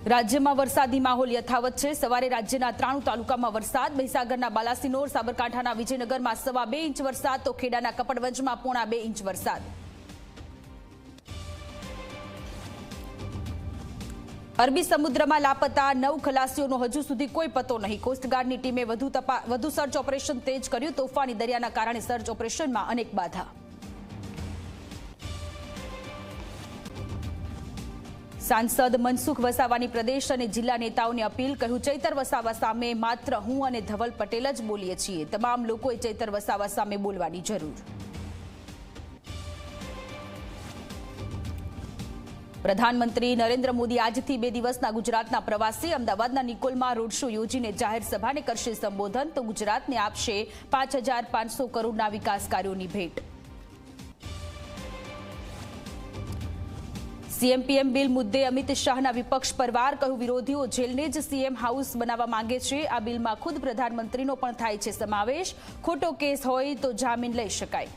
રાજ્યમાં વરસાદી માહોલ યથાવત છે। સવારે રાજ્યના 93 તાલુકામાં વરસાદ। મહીસાગરના બાલાસિનોર, સાબરકાંઠાના વિજયનગરમાં 2.25 ઇંચ વરસાદ તો ખેડાના કપડવંજમાં 1.25 ઇંચ વરસાદ। અરબી સમુદ્રમાં લાપતા 9 ખલાસીઓનો હજુ સુધી કોઈ પતો નહીં। કોસ્ટગાર્ડની ટીમે વધુ સર્ચ ઓપરેશન તેજ કર્યું। તોફાની દરિયાના કારણે સર્ચ ઓપરેશનમાં અનેક બાધા। सांसद मनसुख वसावानी प्रदेश और जिला नेताओं ने अपील। कहूं चैतर वसावा सामे मात्र हूँ और धवल पटेल ज बोलीए छीए। तमाम लोकोए चैतर वसावा सामे बोलवानी जरूर। प्रधानमंत्री नरेन्द्र मोदी आजथी 2 दिवसना गुजरातना प्रवासे। अमदावादना निकोलमां रोड शो योजीने जाहेर सभाने करशे संबोधन तो गुजरातने आपशे 5500 करोड़ना विकास कार्योनी भेट। सीएम पीएम बिल मुद्दे अमित शाहना विपक्ष पर वार। कहूं विरोधीओ जेलने ज सीएम हाउस बनावा मांगे छे। आ बिलमां खुद प्रधानमंत्रीनो पण थाय छे समावेश। खोटो केस होय तो जामीन लई शकाय।